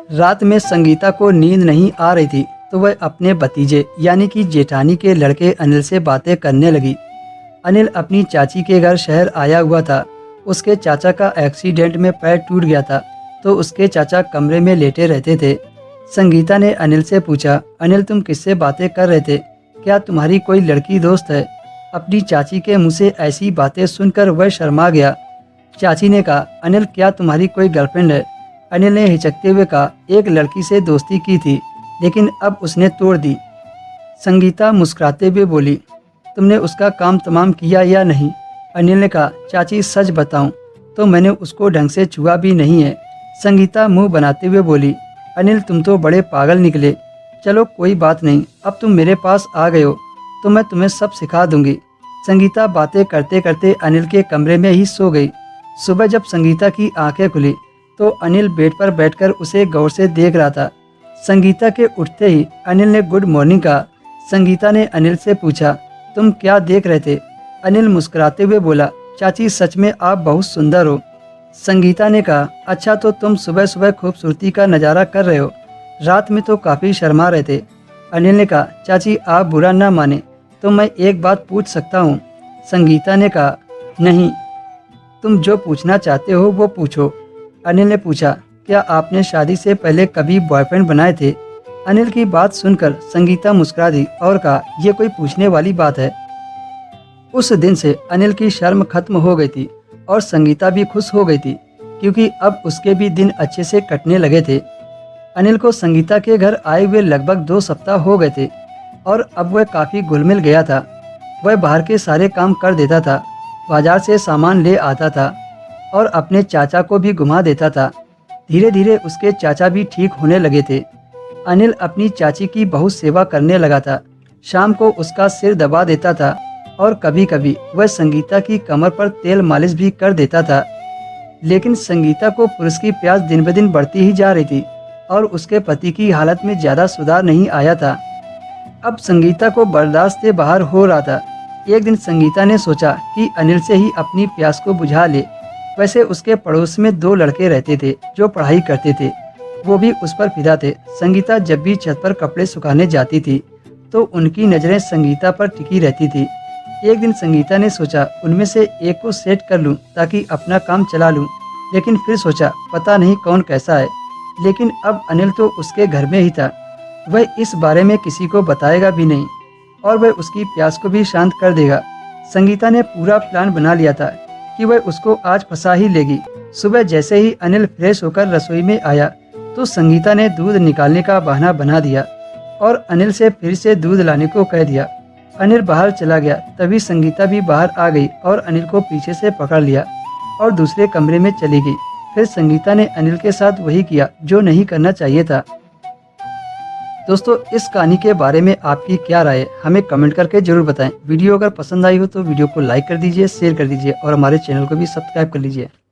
रात में संगीता को नींद नहीं आ रही थी तो वह अपने भतीजे यानी कि जेठानी के लड़के अनिल से बातें करने लगी। अनिल अपनी चाची के घर शहर आया हुआ था। उसके चाचा का एक्सीडेंट में पैर टूट गया था तो उसके चाचा कमरे में लेटे रहते थे। संगीता ने अनिल से पूछा, अनिल तुम किससे बातें कर रहे थे? क्या तुम्हारी कोई लड़की दोस्त है? अपनी चाची के मुँह से ऐसी बातें सुनकर वह शर्मा गया। चाची ने कहा, अनिल क्या तुम्हारी कोई गर्लफ्रेंड है? अनिल ने हिचकते हुए कहा, एक लड़की से दोस्ती की थी लेकिन अब उसने तोड़ दी। संगीता मुस्कुराते हुए बोली, तुमने उसका काम तमाम किया या नहीं? अनिल ने कहा, चाची सच बताऊं तो मैंने उसको ढंग से छुआ भी नहीं है। संगीता मुंह बनाते हुए बोली, अनिल तुम तो बड़े पागल निकले। चलो कोई बात नहीं, अब तुम मेरे पास आ गए हो तो मैं तुम्हें सब सिखा दूंगी। संगीता बातें करते करते अनिल के कमरे में ही सो गई। सुबह जब संगीता की आंखें खुली तो अनिल बेड पर बैठकर उसे गौर से देख रहा था। संगीता के उठते ही अनिल ने गुड मॉर्निंग कहा। संगीता ने अनिल से पूछा, तुम क्या देख रहे थे? अनिल मुस्कुराते हुए बोला, चाची सच में आप बहुत सुंदर हो। संगीता ने कहा, अच्छा तो तुम सुबह सुबह खूबसूरती का नज़ारा कर रहे हो, रात में तो काफ़ी शर्मा रहे थे। अनिल ने कहा, चाची आप बुरा ना माने तो मैं एक बात पूछ सकता हूँ? संगीता ने कहा, नहीं, तुम जो पूछना चाहते हो वो पूछो। अनिल ने पूछा, क्या आपने शादी से पहले कभी बॉयफ्रेंड बनाए थे? अनिल की बात सुनकर संगीता मुस्कुरा दी और कहा, यह कोई पूछने वाली बात है। उस दिन से अनिल की शर्म खत्म हो गई थी और संगीता भी खुश हो गई थी क्योंकि अब उसके भी दिन अच्छे से कटने लगे थे। अनिल को संगीता के घर आए हुए लगभग 2 सप्ताह हो गए थे और अब वह काफ़ी घुल मिल गया था। वह बाहर के सारे काम कर देता था, बाजार से सामान ले आता था और अपने चाचा को भी घुमा देता था। धीरे धीरे उसके चाचा भी ठीक होने लगे थे। अनिल अपनी चाची की बहुत सेवा करने लगा था। शाम को उसका सिर दबा देता था और कभी कभी वह संगीता की कमर पर तेल मालिश भी कर देता था। लेकिन संगीता को पुरुष की प्यास दिन ब दिन बढ़ती ही जा रही थी और उसके पति की हालत में ज़्यादा सुधार नहीं आया था। अब संगीता को बर्दाश्त से बाहर हो रहा था। एक दिन संगीता ने सोचा कि अनिल से ही अपनी प्यास को बुझा ले। वैसे उसके पड़ोस में 2 लड़के रहते थे जो पढ़ाई करते थे, वो भी उस पर फिदा थे। संगीता जब भी छत पर कपड़े सुखाने जाती थी तो उनकी नज़रें संगीता पर टिकी रहती थी। एक दिन संगीता ने सोचा उनमें से एक को सेट कर लूं ताकि अपना काम चला लूं, लेकिन फिर सोचा पता नहीं कौन कैसा है। लेकिन अब अनिल तो उसके घर में ही था, वह इस बारे में किसी को बताएगा भी नहीं और वह उसकी प्यास को भी शांत कर देगा। संगीता ने पूरा प्लान बना लिया था कि वह उसको आज फंसा ही लेगी। सुबह जैसे ही अनिल फ्रेश होकर रसोई में आया तो संगीता ने दूध निकालने का बहाना बना दिया और अनिल से फिर से दूध लाने को कह दिया। अनिल बाहर चला गया, तभी संगीता भी बाहर आ गई और अनिल को पीछे से पकड़ लिया और दूसरे कमरे में चली गई। फिर संगीता ने अनिल के साथ वही किया जो नहीं करना चाहिए था। दोस्तों इस कहानी के बारे में आपकी क्या राय है, हमें कमेंट करके जरूर बताएं। वीडियो अगर पसंद आई हो तो वीडियो को लाइक कर दीजिए, शेयर कर दीजिए और हमारे चैनल को भी सब्सक्राइब कर लीजिए।